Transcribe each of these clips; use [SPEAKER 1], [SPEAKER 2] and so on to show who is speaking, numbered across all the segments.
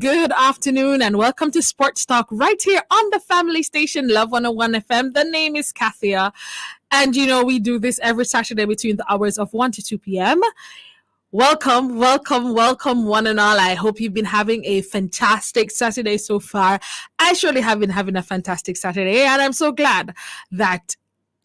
[SPEAKER 1] good afternoon, and welcome to Sports Talk right here on the family station, Love 101 FM. The name is Kathya, and we do this every Saturday between the hours of 1 to 2 p.m. Welcome, one and all. I hope you've been having a fantastic Saturday so far. I surely have been having a fantastic Saturday, and I'm so glad that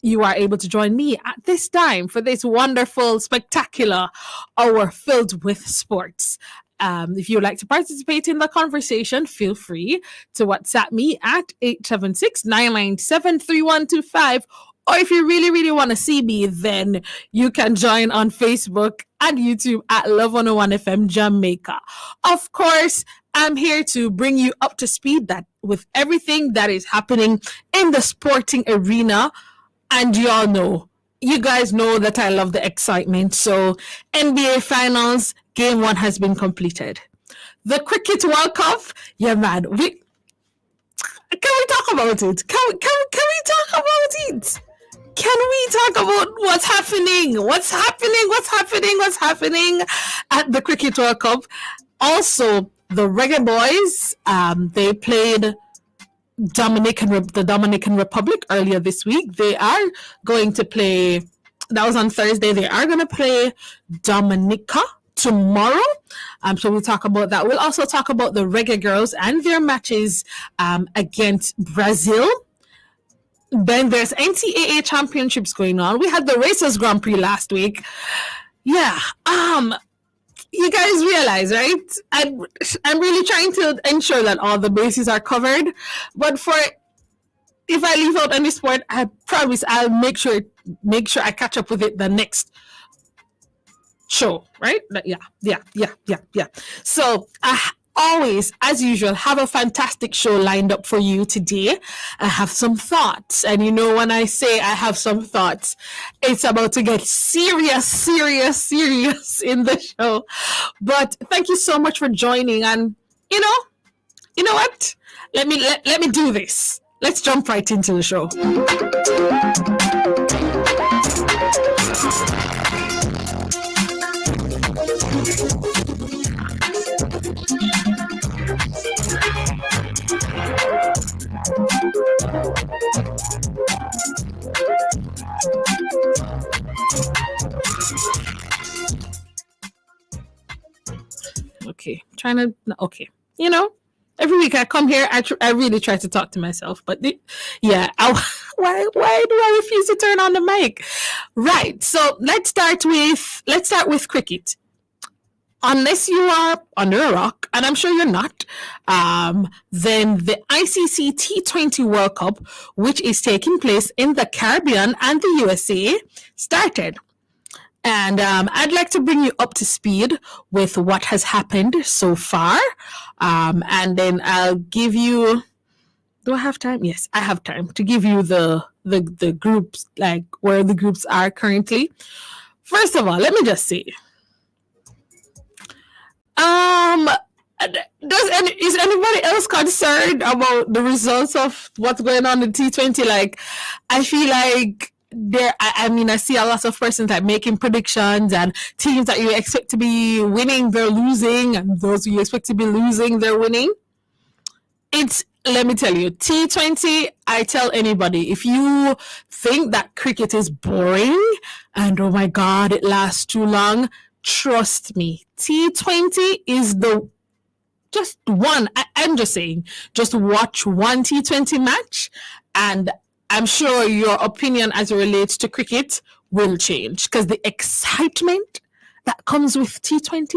[SPEAKER 1] you are able to join me at this time for this wonderful, spectacular hour filled with sports. If you'd like to participate in the conversation, feel free to WhatsApp me at 876-997-3125. Or if you really want to see me, then you can join on Facebook and YouTube at Love 101 FM Jamaica. Of course, I'm here to bring you up to speed with everything that is happening in the sporting arena. And you guys know that I love the excitement. So NBA Finals, Game 1 has been completed. The Cricket World Cup, yeah, man. Can we talk about it? Can we talk about it? Can we talk about what's happening? What's happening at the Cricket World Cup? Also, the Reggae Boys, they played the Dominican Republic earlier this week. They are going to play, that was on Thursday, they are going to play Dominica tomorrow. So we'll talk about that. We'll also talk about the Reggae Girls and their matches against Brazil. Then there's NCAA championships going on. We had the Racers Grand Prix last week. Yeah. You guys realize, right? I'm really trying to ensure that all the bases are covered. But if I leave out any sport, I promise I'll make sure I catch up with it the next show, right? Yeah. So always, as usual, have a fantastic show lined up for you today. I have some thoughts. And when I say I have some thoughts, it's about to get serious in the show. But thank you so much for joining. And you know what? Let me do this. Let's jump right into the show. Okay, every week I come here, I really try to talk to myself, but why do I refuse to turn on the mic? Right, so let's start with cricket. Unless you are under a rock, and I'm sure you're not, then the ICC T20 World Cup, which is taking place in the Caribbean and the USA, started. And I'd like to bring you up to speed with what has happened so far. And then I'll give you... Do I have time? Yes, I have time to give you the groups, like where the groups are currently. First of all, let me just say... is anybody else concerned about the results of what's going on in T20? Like, I feel like I see a lot of persons like making predictions, and teams that you expect to be winning, they're losing, and those you expect to be losing, they're winning. Let me tell you, T20, I tell anybody, if you think that cricket is boring and oh my God, it lasts too long, trust me, T20 is just one. I'm just saying, just watch one T20 match, and I'm sure your opinion as it relates to cricket will change, because the excitement that comes with T20,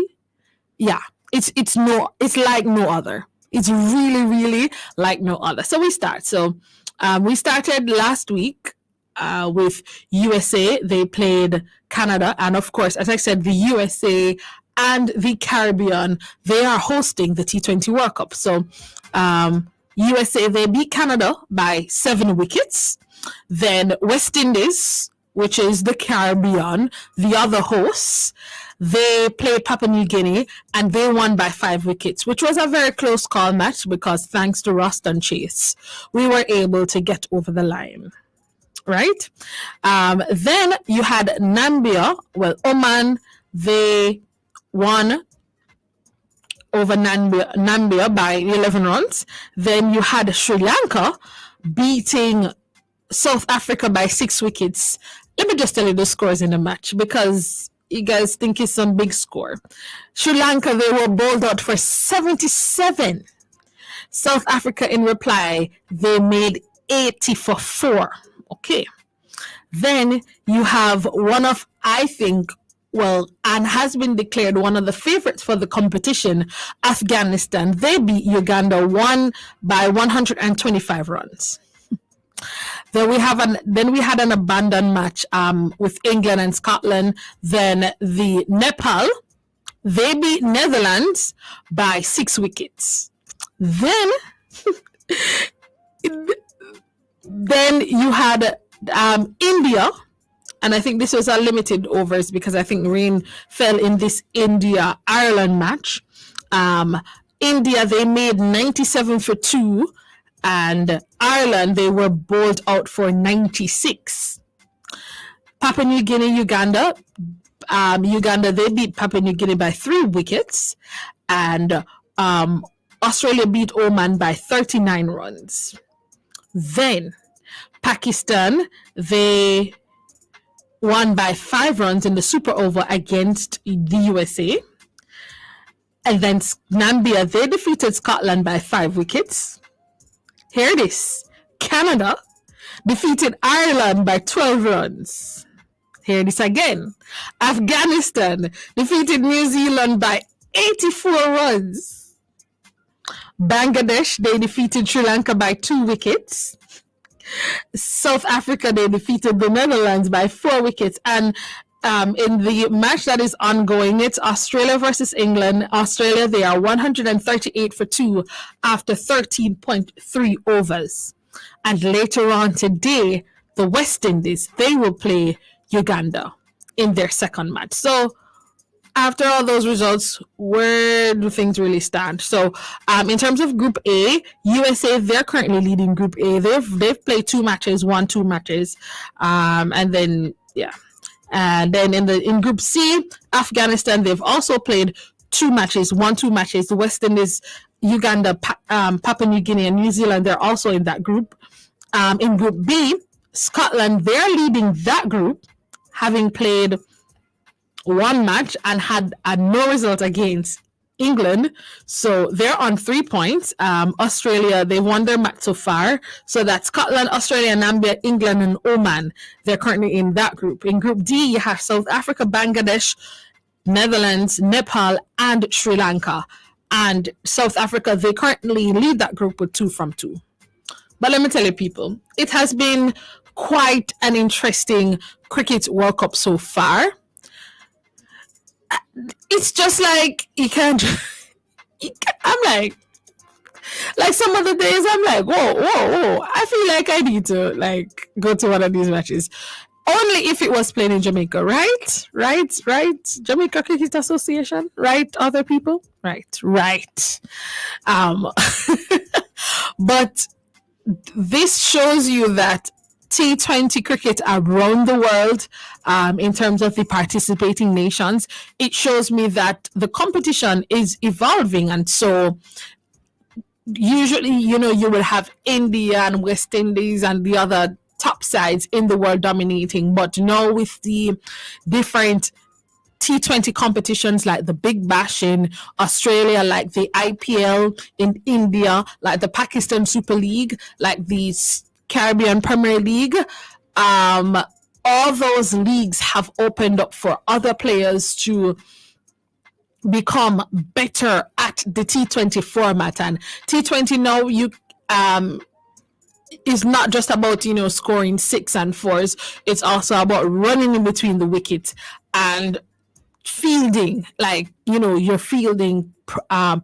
[SPEAKER 1] yeah, it's like no other. It's really like no other. So we start. So we started last week with USA. They played Canada, and of course, as I said, the USA and the Caribbean, they are hosting the T20 World Cup. So USA, they beat Canada by 7 wickets. Then West Indies, which is the Caribbean, the other hosts, they played Papua New Guinea and they won by 5 wickets, which was a very close call match because thanks to Roston Chase, we were able to get over the line. Right? Then you had Oman, they won over Nambia by 11 runs. Then you had Sri Lanka beating South Africa by 6 wickets. Let me just tell you the scores in the match because you guys think it's some big score. Sri Lanka, they were bowled out for 77. South Africa, in reply, they made 80 for 4. Okay. Then you have one of, I think, well, and has been declared one of the favorites for the competition, Afghanistan. They beat Uganda by 125 runs. Then we had an abandoned match with England and Scotland. Then the Nepal, they beat Netherlands by 6 wickets. Then you had India, and I think this was a limited overs because I think rain fell in this India-Ireland match. India, they made 97 for 2, and Ireland, they were bowled out for 96. Papua New Guinea, Uganda, they beat Papua New Guinea by 3 wickets, and Australia beat Oman by 39 runs. Then Pakistan, they won by 5 runs in the Super Over against the USA. And then Namibia, they defeated Scotland by 5 wickets. Here it is. Canada defeated Ireland by 12 runs. Here it is again. Afghanistan defeated New Zealand by 84 runs. Bangladesh, they defeated Sri Lanka by 2 wickets. South Africa, they defeated the Netherlands by 4 wickets. And in the match that is ongoing, it's Australia versus England. Australia, they are 138 for 2 after 13.3 overs. And later on today, the West Indies, they will play Uganda in their second match. So after all those results, where do things really stand? So in terms of Group A, USA, they're currently leading Group A. They've played 2 matches, won 2 matches. And then in Group C, Afghanistan, they've also played 2 matches, won 2 matches. The West Indies, Uganda, Papua New Guinea, and New Zealand, they're also in that group. In Group B, Scotland, they're leading that group, having played 1 match and had no result against England. So they're on 3 points. Australia, they won their match so far. So that's Scotland, Australia, Namibia, England, and Oman. They're currently in that group. In Group D, you have South Africa, Bangladesh, Netherlands, Nepal, and Sri Lanka. And South Africa, they currently lead that group with 2 from 2. But let me tell you, people, it has been quite an interesting Cricket World Cup so far. It's just like I'm like some other days I'm like, whoa, I feel like I need to like go to one of these matches. Only if it was played in Jamaica, right? Jamaica Cricket Association, right? Other people, right. But this shows you that T20 cricket around the world, in terms of the participating nations, it shows me that the competition is evolving. And so usually, you will have India and West Indies and the other top sides in the world dominating. But now with the different T20 competitions like the Big Bash in Australia, like the IPL in India, like the Pakistan Super League, like the Caribbean Premier League, all those leagues have opened up for other players to become better at the T20 format. And T20 now is not just about scoring 6 and 4s. It's also about running in between the wickets and fielding. Like your fielding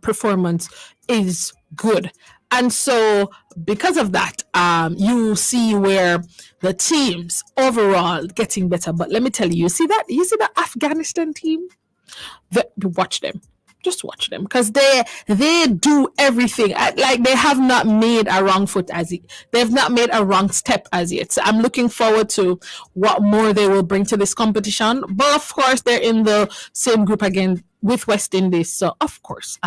[SPEAKER 1] performance is good. And so because of that, you see where the teams overall getting better. But let me tell you, you see that Afghanistan team? Watch them. Just watch them, because they do everything. Like, they have not made a wrong they've not made a wrong step as yet. So I'm looking forward to what more they will bring to this competition. But of course, they're in the same group again with West Indies. So of course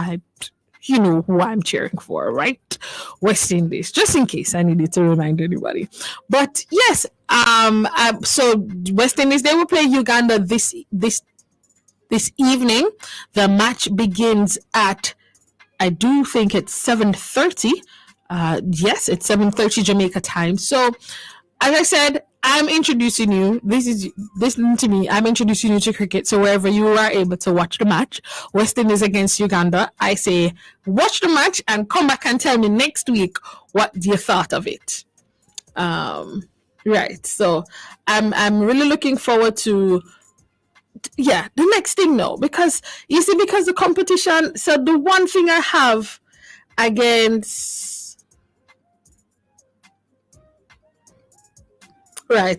[SPEAKER 1] you know who I'm cheering for, right? West Indies, just in case I needed to remind anybody. But yes, so West Indies, they will play Uganda this evening. The match begins at, I do think it's 7:30. Yes, it's 7:30 Jamaica time. So, as I said, I'm introducing you. Listen to me. I'm introducing you to cricket. So wherever you are able to watch the match, West Indies against Uganda, I say watch the match and come back and tell me next week what you thought of it. Right. So I'm really looking forward to the next thing now, because you see, because the competition. So the one thing I have against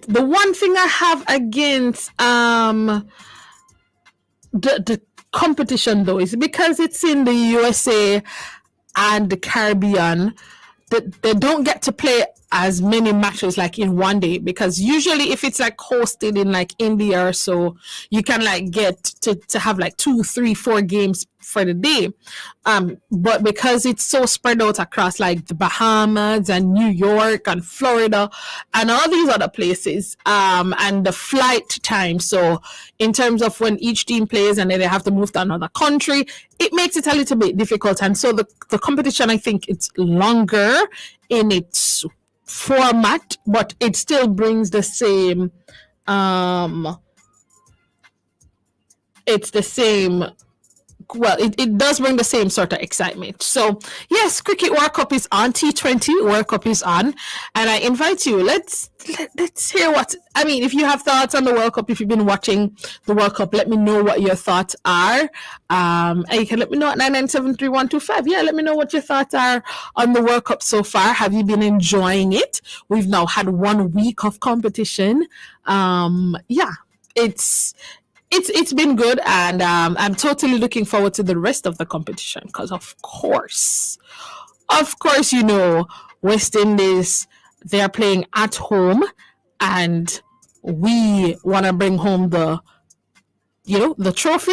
[SPEAKER 1] the one thing I have against the competition though is because it's in the USA and the Caribbean, that they don't get to play as many matches like in one day, because usually if it's like hosted in like India or so, you can like get to have like 2, 3, 4 games for the day, but because it's so spread out across like the Bahamas and New York and Florida and all these other places, and the flight time, so in terms of when each team plays and then they have to move to another country, it makes it a little bit difficult. And so the competition, I think it's longer in its format, but it still brings the same it does bring the same sort of excitement. So yes, Cricket World Cup is on, T20 World Cup is on, and I invite you, let's hear what, I mean, if you have thoughts on the World Cup, if you've been watching the World Cup, let me know what your thoughts are. And you can let me know at 9973125. Yeah, let me know what your thoughts are on the World Cup so far. Have you been enjoying it? We've now had 1 week of competition. It's been good, and I'm totally looking forward to the rest of the competition, because of course, you know, West Indies, they're playing at home, and we want to bring home the trophy.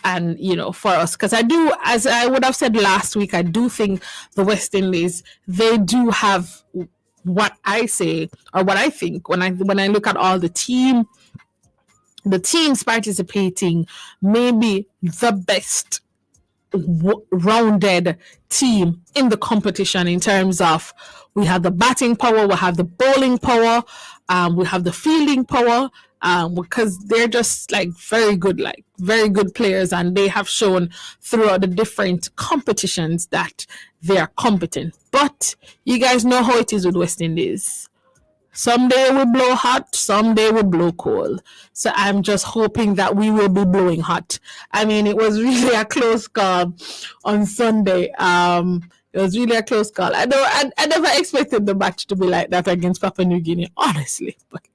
[SPEAKER 1] And for us, because I do, as I would have said last week, I do think the West Indies, they do have what I say, or what I think when I look at all the teams participating, maybe the best rounded team in the competition, in terms of, we have the batting power, we have the bowling power, we have the fielding power, because they're just like very good players, and they have shown throughout the different competitions that they are competent. But you guys know how it is with West Indies. Someday we blow hot, someday we blow cold. So I'm just hoping that we will be blowing hot. I mean, it was really a close call on Sunday. It was really a close call. I never expected the match to be like that against Papua New Guinea, honestly. But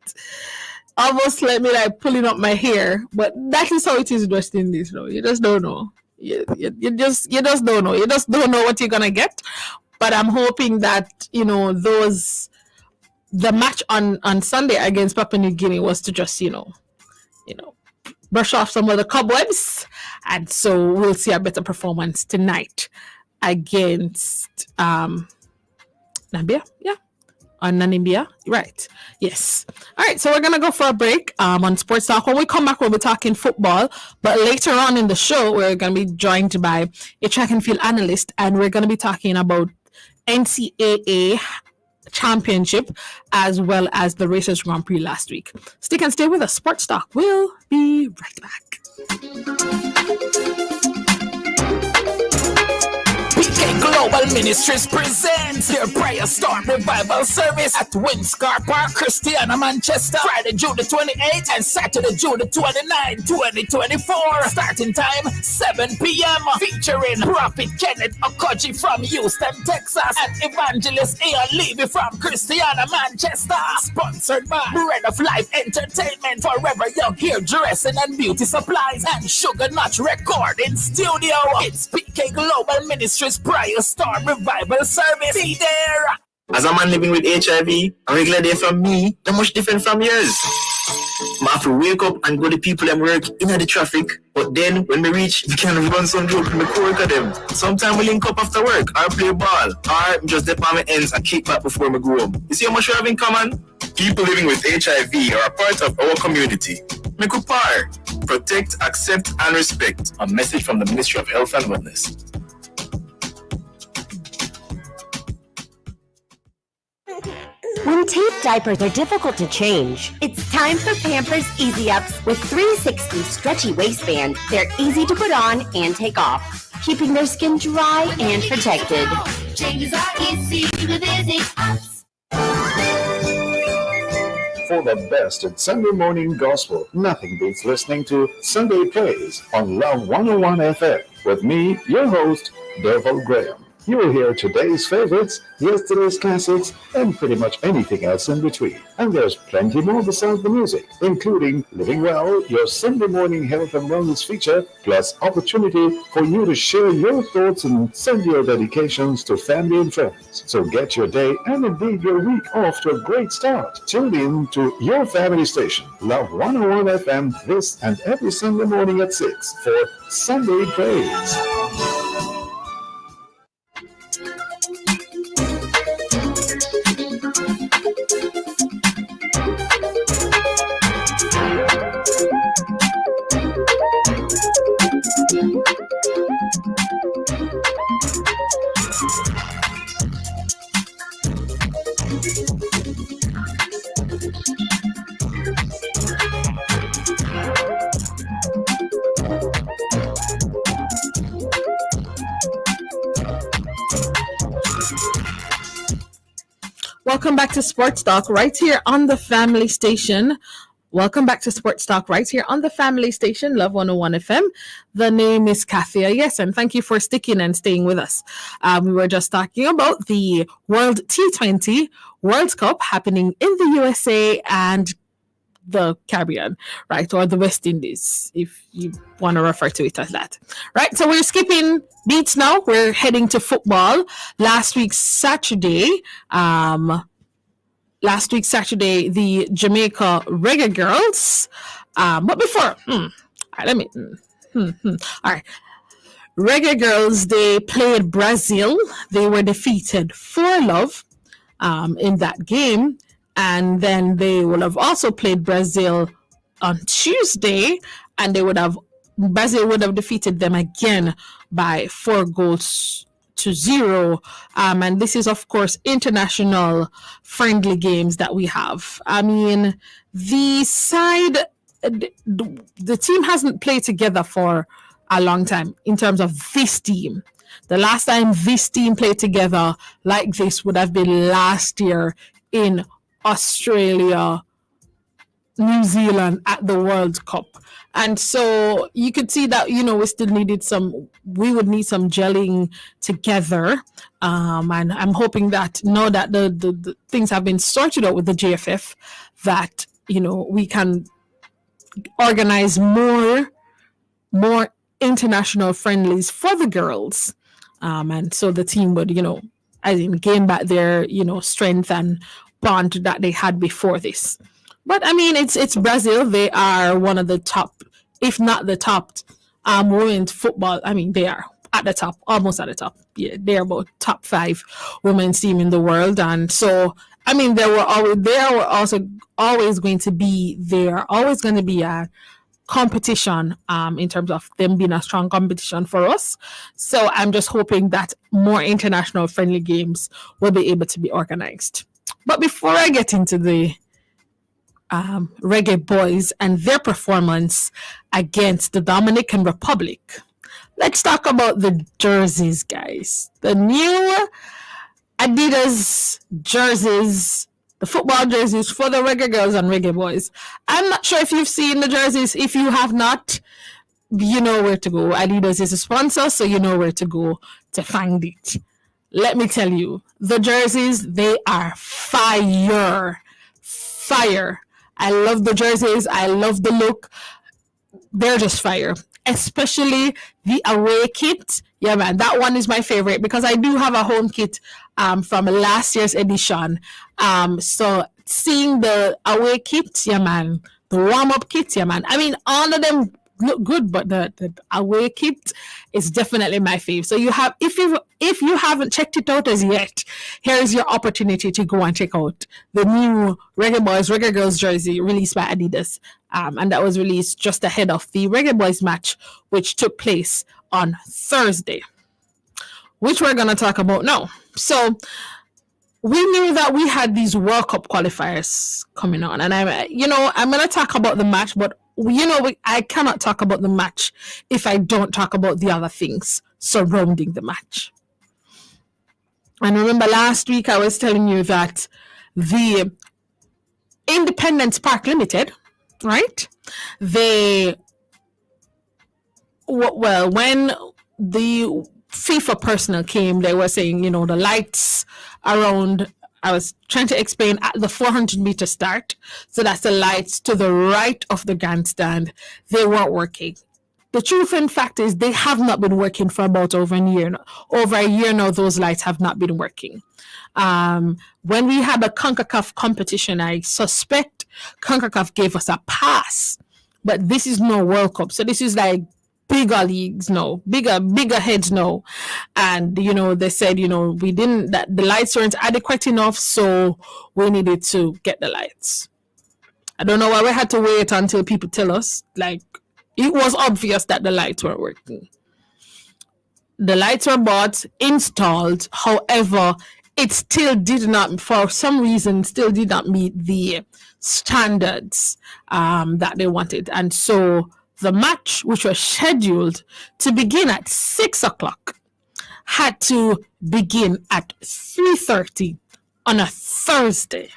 [SPEAKER 1] almost let me like pulling up my hair. But that is how it is in West Indies, though. You just don't know. You just don't know. You just don't know what you're gonna get. But I'm hoping that the match on Sunday against Papua New Guinea was to just, brush off some of the cobwebs. And so we'll see a better performance tonight against Namibia. Yeah. On Namibia. Right. Yes. All right. So we're going to go for a break on Sports Talk. When we come back, we'll be talking football. But later on in the show, we're going to be joined by a track and field analyst. And we're going to be talking about NCAA Championship, as well as the Racers Grand Prix last week. Stick and stay with us. Sports Talk. We'll be right back.
[SPEAKER 2] Global Ministries presents their Prayer Storm Revival Service at Windscar Park, Christiana, Manchester, Friday, June the 28th and Saturday, June the 29th, 2024. Starting time, 7 p.m. Featuring Prophet Kenneth Okoji from Houston, Texas, and Evangelist Ian Levy from Christiana, Manchester. Sponsored by Bread of Life Entertainment, Forever Young Hairdressing and Beauty Supplies, and Sugar Notch Recording Studio. It's PK Global Ministries Prayer Storm Revival Service. Be there.
[SPEAKER 3] As a man living with HIV, a regular day from me, not much different from yours. I have to wake up and go to people and work in the traffic. But then when we reach, we can run some joke with my co-worker them. Sometimes we link up after work, or play ball, or just dip on my ends and kick back before we go home. You see how much we have in common? People living with HIV are a part of our community. Make a par. Protect, accept, and respect. A message from the Ministry of Health and Wellness.
[SPEAKER 4] When tape diapers are difficult to change, it's time for Pampers Easy Ups with 360 stretchy waistband. They're easy to put on and take off, keeping their skin dry and protected. Changes are easy with Easy Ups.
[SPEAKER 5] For the best in Sunday morning gospel, nothing beats listening to Sunday Praise on Love 101 FM with me, your host, Devil Graham. You will hear today's favorites, yesterday's classics, and pretty much anything else in between. And there's plenty more besides the music, including Living Well, your Sunday morning health and wellness feature, plus opportunity for you to share your thoughts and send your dedications to family and friends. So get your day and indeed your week off to a great start. Tune in to your family station, Love 101 FM, this and every Sunday morning at 6 for Sunday Praise.
[SPEAKER 1] Welcome back to Sports Talk right here on the Family Station. Welcome back to Sports Talk right here on the Family Station, Love 101 FM. The name is Kathya. Yes, and thank you for sticking and staying with us. We were just talking about the World T20 World Cup happening in the USA and the Caribbean, right? Or the West Indies, if you want to refer to it as that. Right? So we're skipping beats now. We're heading to football. Last week, Saturday, the Jamaica Reggae Girls. But before, all right. Reggae Girls, they played Brazil. They were defeated 4-0 in that game. And then they would have also played Brazil on Tuesday, and Brazil would have defeated them again by 4-0. And this is, of course, international friendly games that we have. I mean, the team hasn't played together for a long time in terms of this team. The last time this team played together like this would have been last year in Australia, New Zealand at the World Cup. And so you could see that, we would need some gelling together. And I'm hoping that now that the things have been sorted out with the JFF, that, we can organize more international friendlies for the girls. And so the team would, gain back their, strength and bond that they had before this. But I mean, it's Brazil. They are one of the top, if not the top, women's football. I mean, they are at the top, almost at the top. Yeah, they're about top 5 women's team in the world. And so, I mean, there were always going to be a competition in terms of them being a strong competition for us. So I'm just hoping that more international friendly games will be able to be organized. But before I get into the Reggae Boys and their performance against the Dominican Republic, let's talk about the jerseys, guys. The new Adidas jerseys, the football jerseys for the Reggae Girls and Reggae Boys. I'm not sure if you've seen the jerseys. If you have not, you know where to go. Adidas is a sponsor, so you know where to go to find it. Let me tell you, the jerseys, they are fire. I love the jerseys. I love the look. They're just fire. Especially the away kit. Yeah, man, that one is my favorite because I do have a home kit from last year's edition. So seeing the away kit, yeah, man, the warm up kit, yeah, man. I mean, all of them look good, but the away kit is definitely my fave. So you have, if you haven't checked it out as yet, here is your opportunity to go and check out the new Reggae Boys, Reggae Girls jersey released by Adidas, and that was released just ahead of the Reggae Boys match, which took place on Thursday, which we're gonna talk about now. So we knew that we had these World Cup qualifiers coming on, and I'm gonna talk about the match, but I cannot talk about the match if I don't talk about the other things surrounding the match. And remember last week I was telling you that the Independence Park Limited, right? When the FIFA personnel came, they were saying, the lights around, I was trying to explain at the 400-meter start, so that's the lights to the right of the grandstand, they weren't working. The truth and fact is they have not been working for about over a year now. Over a year now, those lights have not been working. When we had a CONCACAF competition, I suspect CONCACAF gave us a pass, but this is no World Cup. So this is like bigger leagues now, bigger heads now. And, they said, that the lights weren't adequate enough, so we needed to get the lights. I don't know why we had to wait until people tell us. Like, it was obvious that the lights weren't working. The lights were bought, installed. However, it still did not, for some reason, meet the standards that they wanted. And so the match, which was scheduled to begin at 6 o'clock, had to begin at 3:30 on a Thursday.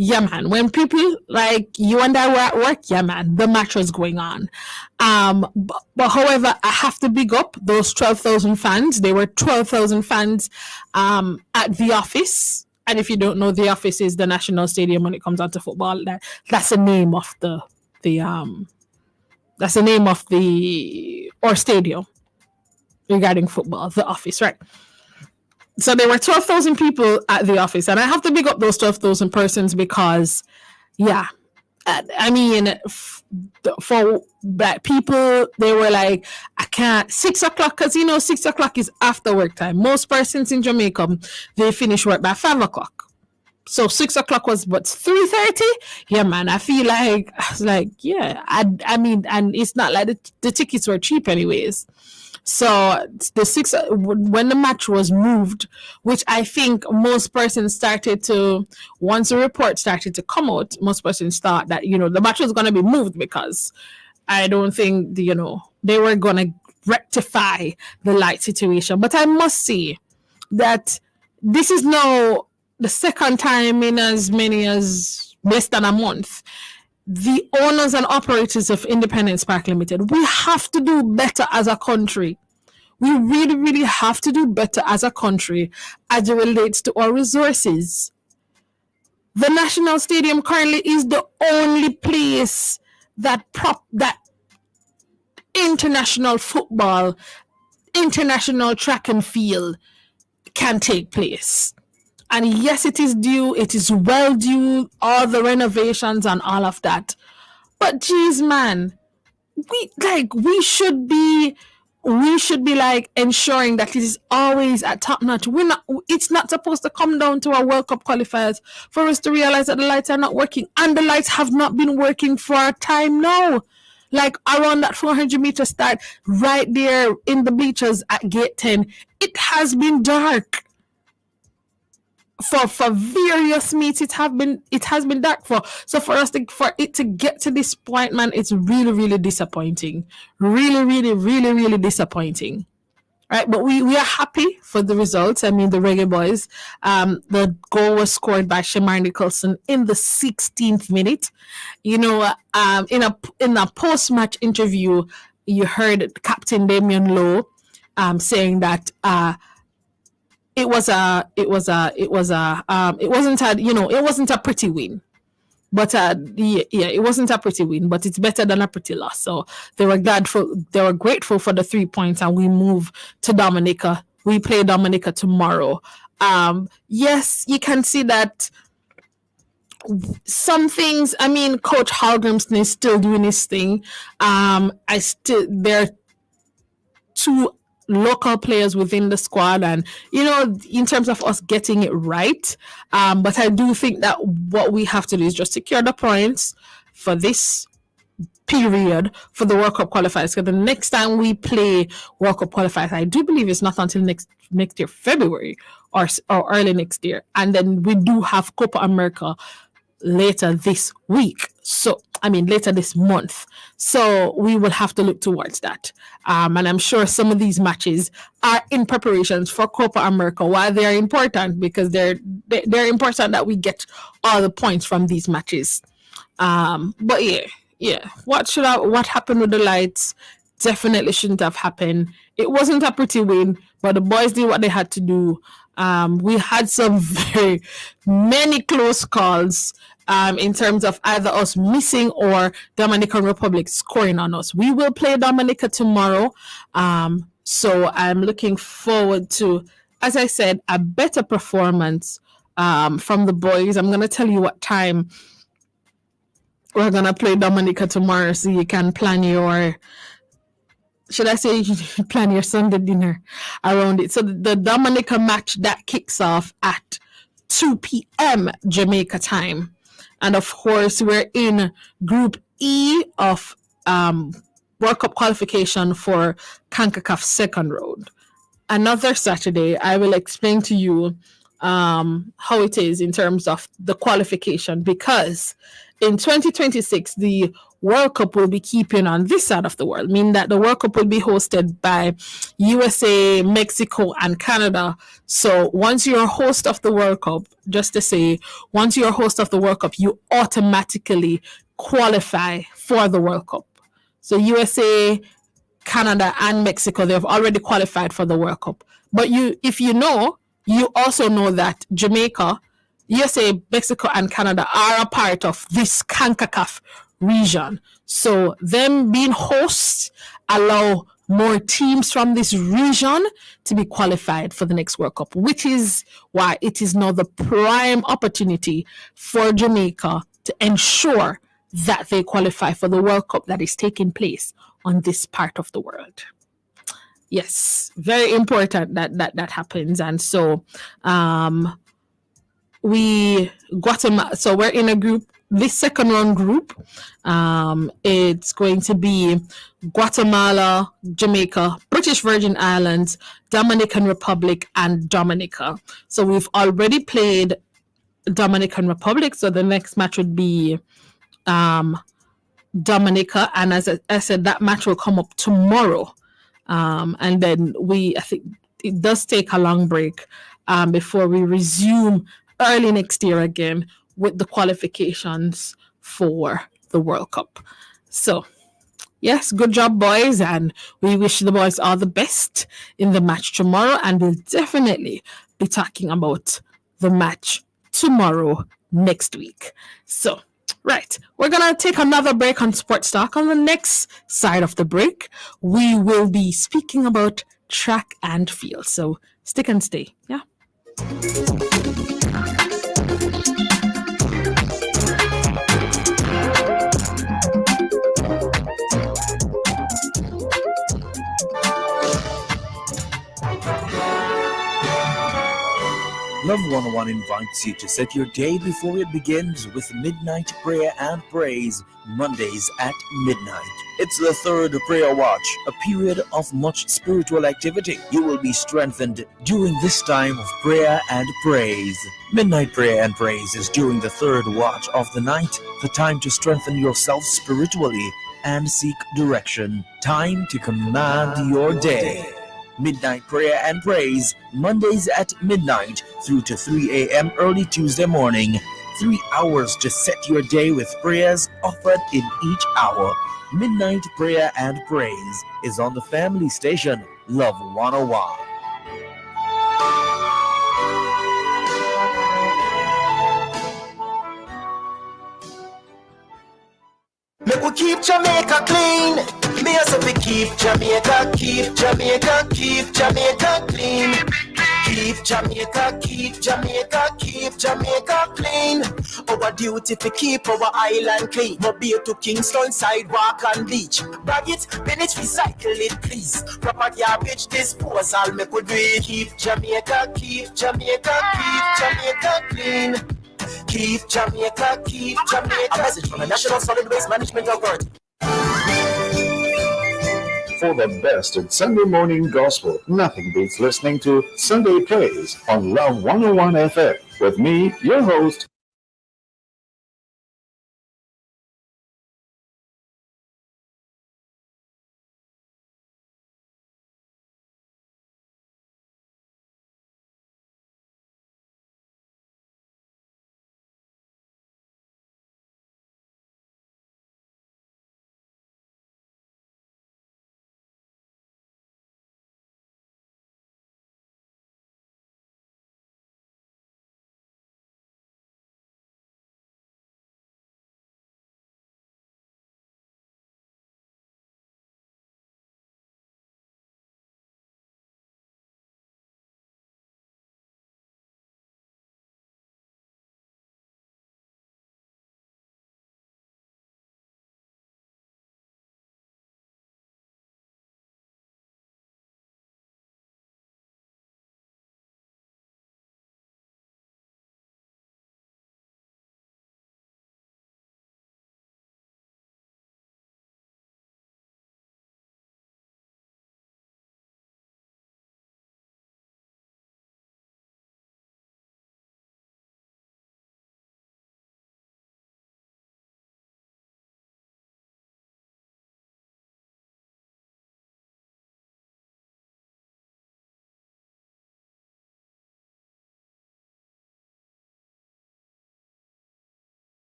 [SPEAKER 1] Yeah, man. When people like you and I were at work, yeah, man, the match was going on. But however, I have to big up those 12,000 fans. There were 12,000 fans at the office. And if you don't know, the office is the national stadium when it comes down to football. That's the name of that's the name of our stadium regarding football, the office, right? So there were 12,000 people at the office, and I have to big up those 12,000 persons because, yeah, I mean, for black people, they were like, I can't, 6 o'clock, because 6 o'clock is after work time. Most persons in Jamaica, they finish work by 5 o'clock. So 6 o'clock was what, 3:30? Yeah, man. I feel like I was like, yeah. I mean, and it's not like the tickets were cheap, anyways. So when the match was moved, which I think most persons started to, once the report started to come out, most persons thought that the match was going to be moved because I don't think they were going to rectify the light situation. But I must say that this is now the second time in as many as less than a month. The owners and operators of Independence Park Limited, we have to do better as a country. We really, really have to do better as a country as it relates to our resources. The National Stadium currently is the only place that international football, international track and field can take place. And yes, it is due, it is well due, all the renovations and all of that. But geez, man, we should be like ensuring that it is always at top notch. It's not supposed to come down to our World Cup qualifiers for us to realize that the lights are not working. And the lights have not been working for a time now. Like around that 400-meter start, right there in the bleachers at gate 10, it has been dark. For various meets, it has been dark for it to get to this point, man. It's really, really disappointing. Really, really, really, really disappointing. Right, but we are happy for the results. I mean, the Reggae Boys. The goal was scored by Shamar Nicholson in the 16th minute. In a post-match interview, you heard Captain Damian Lowe saying that it wasn't a pretty win, but it wasn't a pretty win, but it's better than a pretty loss. So they were grateful for the 3 points, and we move to Dominica. We play Dominica tomorrow. Yes, you can see that some things, I mean, Coach Halgrimson is still doing his thing. There are two local players within the squad, and in terms of us getting it right, but I do think that what we have to do is just secure the points for this period for the World Cup qualifiers. Because the next time we play World Cup qualifiers, I do believe it's not until next year, February or early next year, and then we do have Copa America later this week. So, I mean, later this month. So we will have to look towards that. And I'm sure some of these matches are in preparations for Copa America. Why they are important? Because they're important that we get all the points from these matches. But yeah. What happened with the Lights definitely shouldn't have happened. It wasn't a pretty win, but the boys did what they had to do. We had some very many close calls in terms of either us missing or Dominican Republic scoring on us. We will play Dominica tomorrow. So I'm looking forward to, as I said, a better performance from the boys. I'm going to tell you what time we're going to play Dominica tomorrow so you can plan your... Should I say you plan your Sunday dinner around it? So the Dominica match that kicks off at 2 p.m. Jamaica time. And of course, we're in Group E of World Cup qualification for CONCACAF second round. Another Saturday, I will explain to you how it is in terms of the qualification, because in 2026, the World Cup will be keeping on this side of the world, meaning that the World Cup will be hosted by USA, Mexico, and Canada. So once you're a host of the World Cup, just to say, once you're a host of the World Cup, you automatically qualify for the World Cup. So USA, Canada, and Mexico, they've already qualified for the World Cup. But you also know that Jamaica, USA, Mexico, and Canada are a part of this CONCACAF region. So them being hosts allow more teams from this region to be qualified for the next World Cup, which is why it is now the prime opportunity for Jamaica to ensure that they qualify for the World Cup that is taking place on this part of the world. Yes, very important that happens. And so so we're in a group, this second round group. It's going to be Guatemala, Jamaica, British Virgin Islands, Dominican Republic, and Dominica. So we've already played Dominican Republic, so the next match would be Dominica, and as I said, that match will come up tomorrow. And then I think it does take a long break before we resume early next year again with the qualifications for the World Cup. So, yes, good job, boys, and we wish the boys all the best in the match tomorrow, and we'll definitely be talking about the match tomorrow next week. So, right, we're going to take another break on Sports Talk. On the next side of the break, we will be speaking about track and field. So stick and stay, yeah?
[SPEAKER 6] Love 101 invites you to set your day before it begins with midnight prayer and praise, Mondays at midnight. It's the third prayer watch, a period of much spiritual activity. You will be strengthened during this time of prayer and praise. Midnight prayer and praise is during the third watch of the night, the time to strengthen yourself spiritually and seek direction. Time to command your day. Midnight prayer and praise, Mondays at midnight through to 3 a.m. early Tuesday morning. 3 hours to set your day with prayers offered in each hour. Midnight prayer and praise is on the family station, Love 101.
[SPEAKER 7] Make we keep Jamaica clean. Me as if we keep Jamaica clean. Keep Jamaica, keep Jamaica clean. Our duty to keep our island clean. Mobile to Kingston, sidewalk and beach. Bag it, bin it, recycle it, please. Proper garbage disposal, make we do it. Keep Jamaica, keep Jamaica clean. Keep Jamaica, keep Jamaica. A message from the National Solid Waste Management Authority.
[SPEAKER 5] For the best in Sunday morning gospel, nothing beats listening to Sunday Praise on Love 101 FM with me, your host.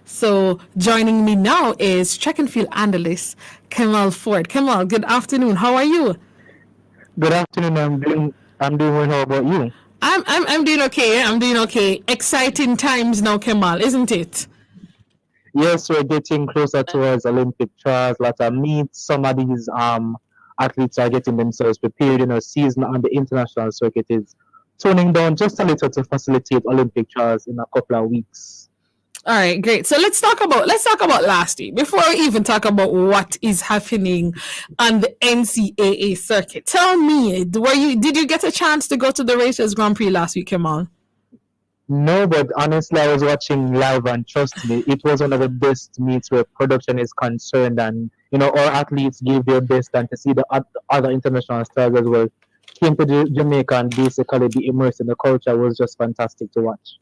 [SPEAKER 1] So joining me now is track and field analyst Kemal Ford. Kemal, good afternoon. How are you?
[SPEAKER 8] Good afternoon. I'm doing well. How about you?
[SPEAKER 1] I'm doing okay. I'm doing okay. Exciting times now, Kemal, isn't it?
[SPEAKER 8] Yes, we're getting closer towards Olympic trials. Lots of meets. Some of these athletes are getting themselves prepared. Season on the international circuit is toning down just a little to facilitate Olympic trials in a couple of weeks.
[SPEAKER 1] All right, great. So let's talk about last week before we even talk about what is happening on the NCAA circuit. Tell me, did you get a chance to go to the Racers Grand Prix last week, Kemal?
[SPEAKER 8] No, but honestly, I was watching live, and trust me, it was one of the best meets where production is concerned, and our athletes gave their best, and to see the other international stars as well came to Jamaica and basically be immersed in the culture was just fantastic to watch.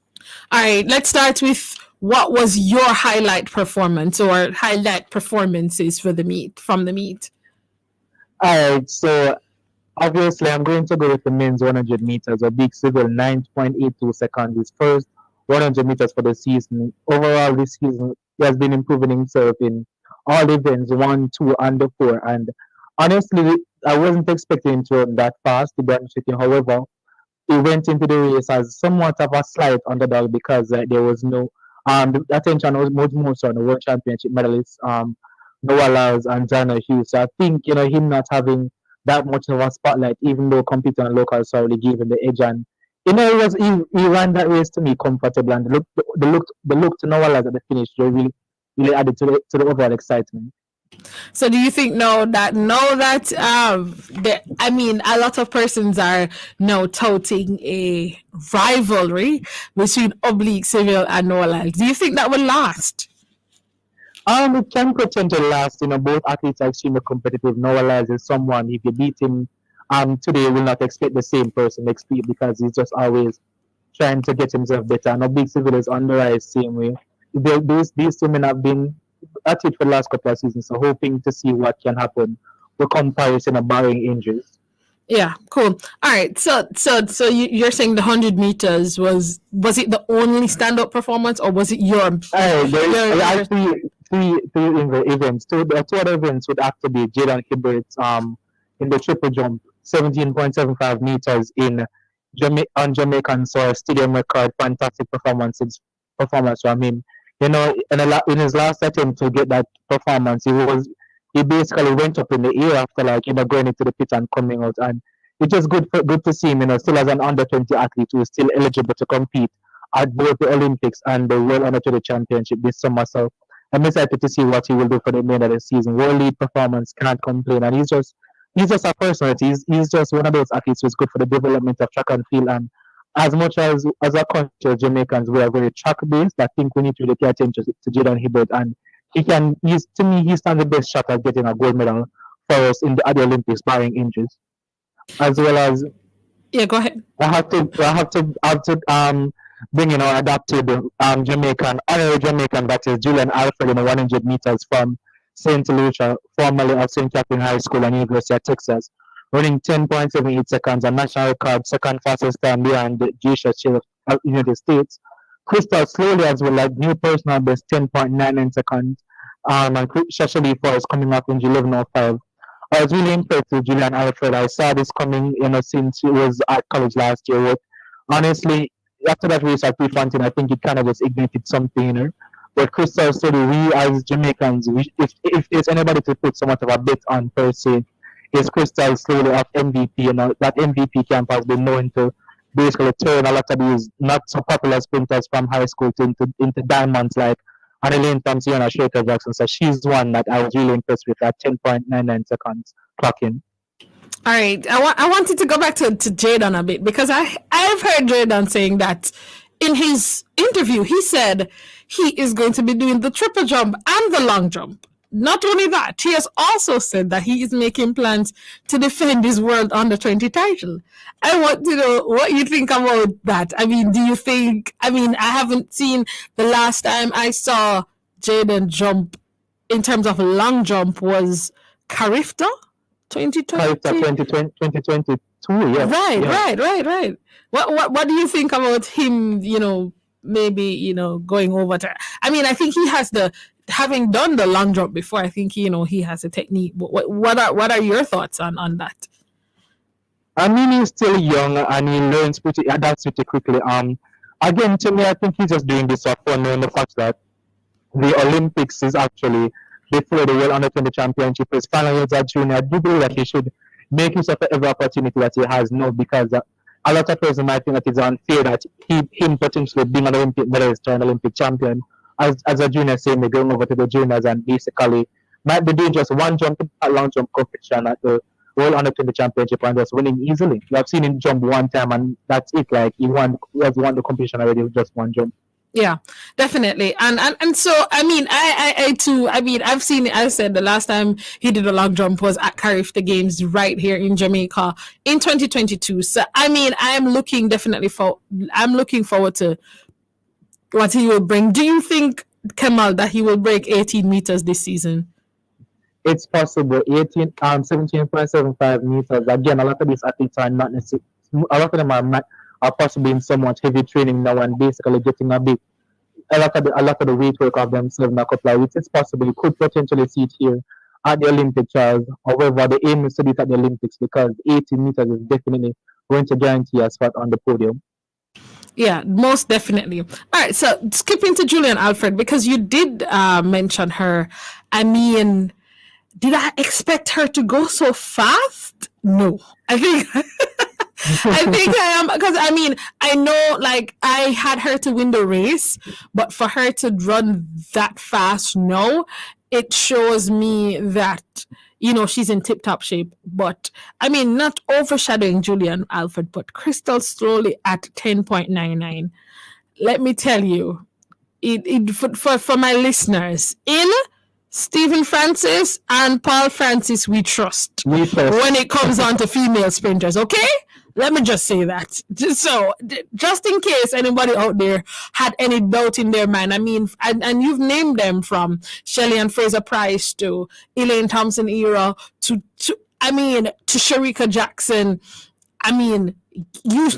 [SPEAKER 1] All right, let's start with what was your highlight performance or highlight performances for the meet from the meet.
[SPEAKER 8] All right, so obviously, I'm going to go with the men's 100 meters. A big civil 9.82 seconds is first 100 meters for the season. Overall, this season, he has been improving himself in all events, 1, 2, and the 4. And honestly, I wasn't expecting him to run that fast, to be honest with you. However, he went into the race as somewhat of a slight underdog because there was no the attention was much more so on the world championship medalist Noah Lyles and Jana Hughes. So I think, him not having that much of a spotlight, even though competing on local soil, really gave him the edge. And he ran that race to me comfortable, and the look to Noah Lyles at the finish really added to the overall excitement.
[SPEAKER 1] So do you think now that I mean a lot of persons are now touting a rivalry between Oblique Civil and Noah Lyles? Do you think that will last?
[SPEAKER 8] It can potentially last. Both athletes are extremely competitive. Noah Lyles is someone, if you beat him today, you will not expect the same person next week because he's just always trying to get himself better. And Big Civil is on the rise same way. These two men have been at it for the last couple of seasons, so hoping to see what can happen with comparison of barring injuries.
[SPEAKER 1] Yeah, cool. All right. So you're saying the 100 meters was it the only stand-up performance, or was it your
[SPEAKER 8] There are three events. Two other events would have to be Jaden Hibbert's in the triple jump, 17.75 meters on Jamaican soil, stadium record, fantastic performance. So, I mean, in his last attempt to get that performance, he basically went up in the air after going into the pit and coming out, and it's just good to see him, still as an under 20 athlete who is still eligible to compete at both the Olympics and the World Under 20 Championship this summer. So I'm excited to see what he will do for the remainder of the season. World lead performance, can't complain, and he's just a personality. He's just one of those athletes who's good for the development of track and field. And as much as a country, Jamaicans, we are very track based. I think we need to really pay attention to Jaden Hibbert, and to me, he stands the best shot at getting a gold medal for us at the Olympics, barring injuries. As well as,
[SPEAKER 1] Yeah, go ahead.
[SPEAKER 8] I have to bring adapted honorary Jamaican, that is Julian Alfred in the 100 meters from St. Lucia, formerly of St. Catherine High School and University of Texas, running 10.78 seconds, a national record, second fastest time behind the Gisha Chief of United States. Crystal slowly as well, like new personal best, 10.99 seconds. And Shashali Forrest coming up in 11:05. I was really impressed with Julian Alfred. I saw this coming, since he was at college last year. But honestly, after that race at Prefontaine, I think it kind of just ignited something. But Crystal Study, we as Jamaicans, if there's anybody to put so much of a bet on per se, is Crystal Slowly of MVP. That MVP camp has been known to basically turn a lot of these not so popular sprinters from high school into diamonds like Annalene Thompson and Shaker Jackson. So she's one that I was really impressed with at 10.99 seconds clocking.
[SPEAKER 1] All right, I wanted to go back to Jadon a bit because I've heard Jadon saying that in his interview he said he is going to be doing the triple jump and the long jump. Not only that, he has also said that he is making plans to defend his world under 20 title. I want to know what you think about that. I mean, do you think? I mean, I haven't seen the last time I saw Jadon jump in terms of long jump was Carifta.
[SPEAKER 8] 2022, yeah.
[SPEAKER 1] Right. What do you think about him, maybe, going over to, I mean, I think he has having done the long jump before, I think, he has a technique. What are your thoughts on that?
[SPEAKER 8] I mean, he's still young and he adapts pretty quickly. Again, to me, I think he's just doing this for fun, knowing the fact that the Olympics is actually before the World Under 20 Championship is final years at junior. I do believe that he should make use of every opportunity that he has now, because a lot of persons might think that it's unfair that him potentially being an Olympic medalist or an Olympic champion as a junior, saying they're going over to the juniors and basically might be doing just one jump in a long jump competition at the World Under 20 Championship and just winning easily. You have seen him jump one time and that's it. Like he has won the competition already with just one jump.
[SPEAKER 1] Yeah, definitely. And so, I mean, I too, I mean, I've seen it. I said the last time he did a long jump was at Carifta Games right here in Jamaica in 2022. So, I mean, I'm looking forward to what he will bring. Do you think, Kemal, that he will break 18 meters this season?
[SPEAKER 8] It's possible. 17.75 meters. Again, a lot of these athletes are not necessarily, a lot of them are possibly in somewhat heavy training now and basically getting a lot of the weight work of themselves in a couple of weeks. It's possible you could potentially see it here at the Olympic trials. However, the aim is to do it at the Olympics because 18 meters is definitely going to guarantee a spot on the podium.
[SPEAKER 1] Yeah, most definitely. All right, so skipping to Julian Alfred because you did mention her. I mean, did I expect her to go so fast? No, I think I think I am because I mean I know like I had her to win the race, but for her to run that fast, no, it shows me that she's in tip top shape. But I mean, not overshadowing Julian Alfred, but Crystal slowly at 10.99. Let me tell you, for my listeners in Stephen Francis and Paul Francis, we trust
[SPEAKER 8] We trust.
[SPEAKER 1] when it comes on to female sprinters. Okay, let me just say that, just in case anybody out there had any doubt in their mind. I mean, and you've named them from Shelley and Fraser Price to Elaine Thompson era to Sharika Jackson. I mean, you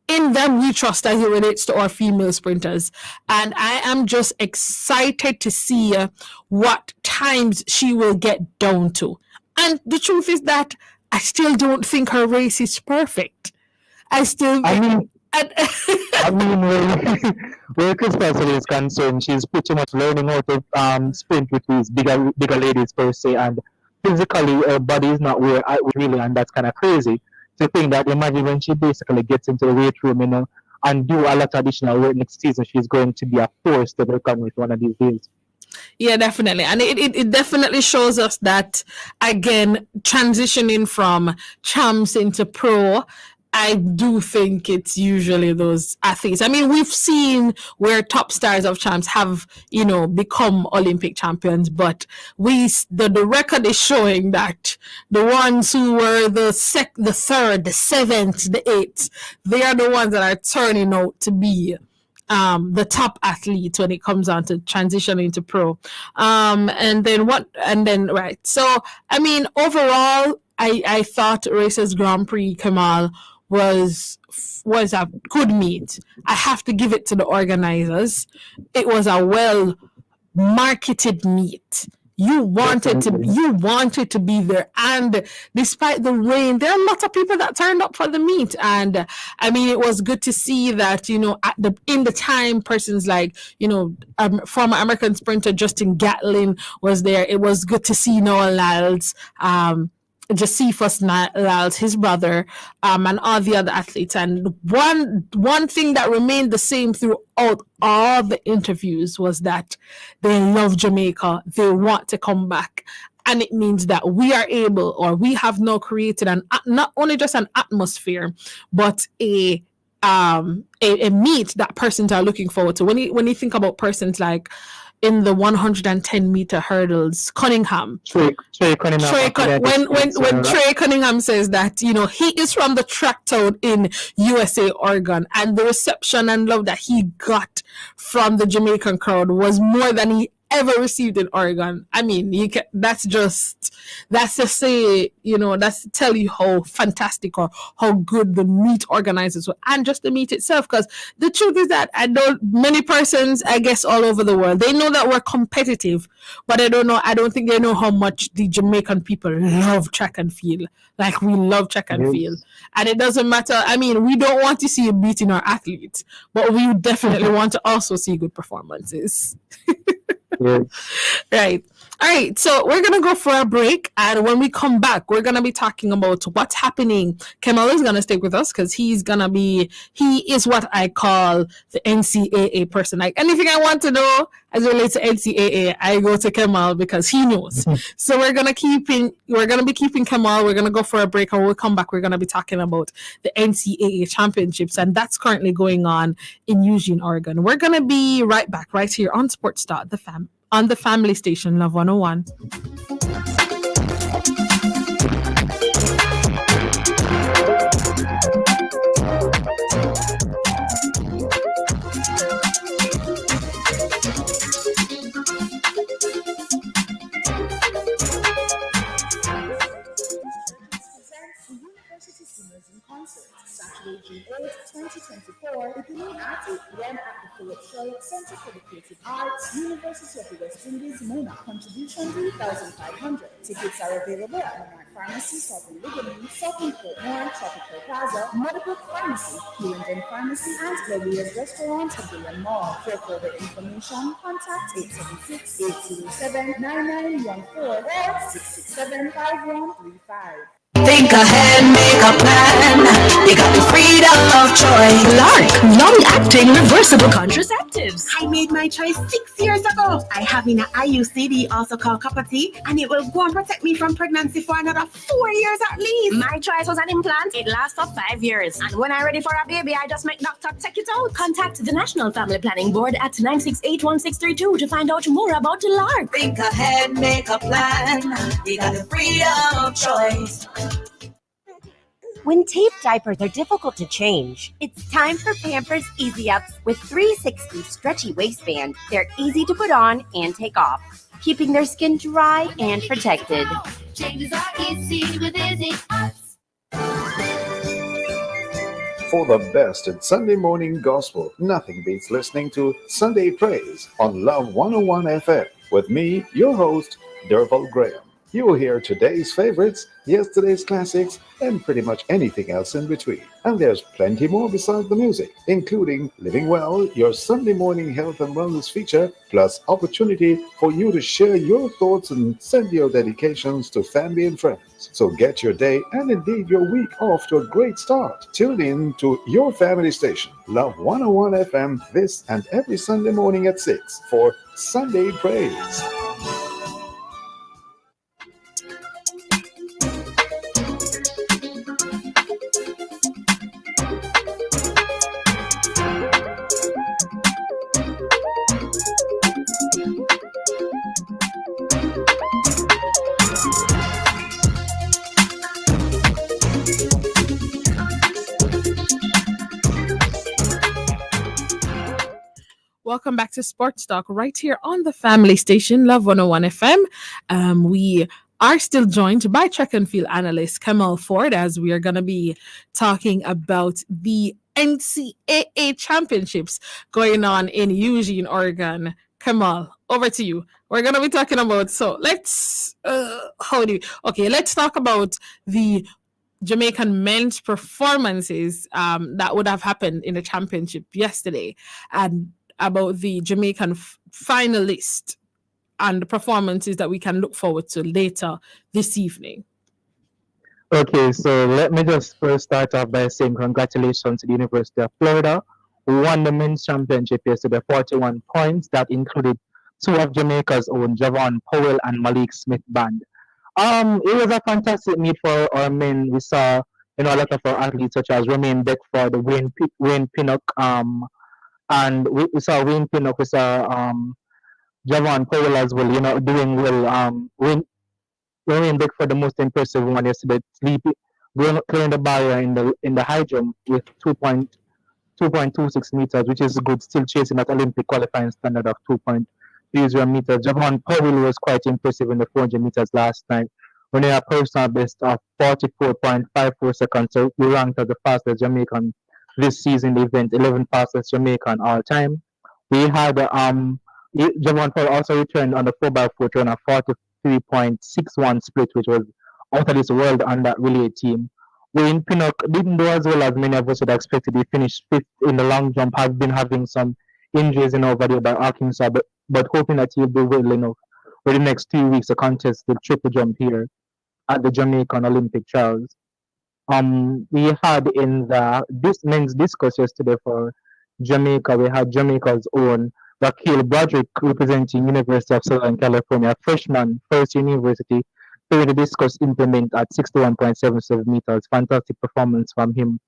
[SPEAKER 1] in them we trust as it relates to our female sprinters. And I am just excited to see what times she will get down to. And the truth is that I still don't think her race is perfect. I
[SPEAKER 8] mean, where Chris Russell is concerned, she's pretty much learning how to sprint with these bigger ladies per se, and physically her body is not where I really, and that's kind of crazy to think that. Imagine when she basically gets into the weight room, and do a lot of additional work next season, she's going to be a force to reckon with one of these days.
[SPEAKER 1] Yeah, definitely. And it definitely shows us that, again, transitioning from champs into pro, I do think it's usually those athletes. I mean, we've seen where top stars of champs have, become Olympic champions, but the record is showing that the ones who were the third, the seventh, the eighth, they are the ones that are turning out to be the top athletes when it comes on to transitioning to pro. Right. So, I mean, overall, I thought Races Grand Prix Kamal was a good meet. I have to give it to the organizers. It was a well marketed meet. You wanted to be there, and despite the rain, there are a lot of people that turned up for the meet. And I mean, it was good to see that in the time, persons like former American sprinter Justin Gatlin was there. It was good to see Noah Lyles, Josephus Lyles, his brother, and all the other athletes. And one thing that remained the same throughout all the interviews was that they love Jamaica. They want to come back. And it means that we are able, or we have now created not only just an atmosphere, but a meet that persons are looking forward to. When you think about persons like in the 110 meter hurdles, Cunningham.
[SPEAKER 8] Trey Cunningham.
[SPEAKER 1] When Trey Cunningham says that, he is from the track town in USA, Oregon, and the reception and love that he got from the Jamaican crowd was more than he ever received in Oregon. I mean, that's to say, that's to tell you how fantastic or how good the meet organizers were, and just the meet itself. Because the truth is that I know many persons, I guess, all over the world, they know that we're competitive, but I don't think they know how much the Jamaican people love track and field. Like, we love track and field. And it doesn't matter. I mean, we don't want to see you beating our athletes, but we definitely want to also see good performances. Right. All right. So we're going to go for a break. And when we come back, we're going to be talking about what's happening. Kemal is going to stick with us because he is what I call the NCAA person. Like, anything I want to know as it relates to NCAA, I go to Kemal because he knows. So we're going to be keeping Kemal. We're going to go for a break. And when we come back, we're going to be talking about the NCAA championships. And that's currently going on in Eugene, Oregon. We're going to be right back right here on Sports Start, on the family station, Love 101.
[SPEAKER 9] University Singers in Concert, Saturday, June 8, 2024. beginning at 8 p.m. at the Phillips Royal Center for the Creative Arts, University of the West Indies, Mona. Contribution 3,500. Tickets are available at Monarch Pharmacy, Southern Ligament, Southern Portmore, Tropical Plaza, Motherbook Pharmacy, Hillenden Pharmacy, and Gloria's Restaurant at Billion Mall. For further information, contact 876-807-9914 or 667-5135.
[SPEAKER 10] Think ahead, make a plan. You got the freedom of choice. Lark, long-acting reversible contraceptives.
[SPEAKER 4] I made my choice 6 years ago. I have in an IUCD, also called copper tea, and it will go and protect me from pregnancy for another 4 years at least.
[SPEAKER 11] My choice was an implant. It lasts for 5 years. And when I'm ready for a baby, I just make doctor take it out.
[SPEAKER 10] Contact the National Family Planning Board at 968-1632 to find out more about the Lark.
[SPEAKER 11] Think ahead, make a plan. You got the freedom of choice.
[SPEAKER 4] When tape diapers are difficult to change, it's time for Pampers Easy Ups with 360 stretchy waistband. They're easy to put on and take off, keeping their skin dry and protected.
[SPEAKER 12] Changes are easy with Easy Ups.
[SPEAKER 5] For the best in Sunday morning gospel, nothing beats listening to Sunday Praise on Love 101 FM with me, your host, Derval Graham. You will hear today's favorites, yesterday's classics, and pretty much anything else in between. And there's plenty more besides the music, including Living Well, your Sunday morning health and wellness feature, plus opportunity for you to share your thoughts and send your dedications to family and friends. So get your day and indeed your week off to a great start. Tune in to your family station, Love 101 FM, this and every Sunday morning at 6 for Sunday Praise.
[SPEAKER 1] Welcome back to Sports Talk right here on the family station, Love 101 FM. We are still joined by track and field analyst Kamal Ford as we are going to be talking about the NCAA championships going on in Eugene, Oregon. Kamal, over to you. We're going to be talking about, let's talk about the Jamaican men's performances that would have happened in the championship yesterday, and about the Jamaican finalists and the performances that we can look forward to later this evening.
[SPEAKER 8] Okay, so let me just first start off by saying congratulations to the University of Florida, who won the men's championship yesterday, 41 points. That included two of Jamaica's own, Javon Powell and Malik Smith band. It was a fantastic meet for our men. We saw, a lot of our athletes such as Romain Beckford, Wayne Pinnock, and we saw Wayne Pinnock, we saw Javon Powell as well, doing well. Romain Beckford, the most impressive one yesterday, clearing the barrier in the high jump with 2.26 meters, which is good, still chasing that Olympic qualifying standard of 2.30 meters. Javon Powell was quite impressive in the 400 meters last night, when he had a personal best of 44.54 seconds. So we ranked as the fastest Jamaican this season, the event, 11 fastest Jamaican all time. We had Javon Powell also returned on the 4x4 run a 43.61 split, which was out of this world on that relay team. Wayne Pinnock didn't do as well as many of us had expected. He finished fifth in the long jump, has been having some injuries over there by Arkansas, but hoping that he'll be well enough for the next 2 weeks to contest the triple jump here at the Jamaican Olympic Trials. We had in this men's discus yesterday for Jamaica, we had Jamaica's own Raquel Broderick representing University of Southern California, freshman, first university, doing the discus implement at 61.77 meters. Fantastic performance from him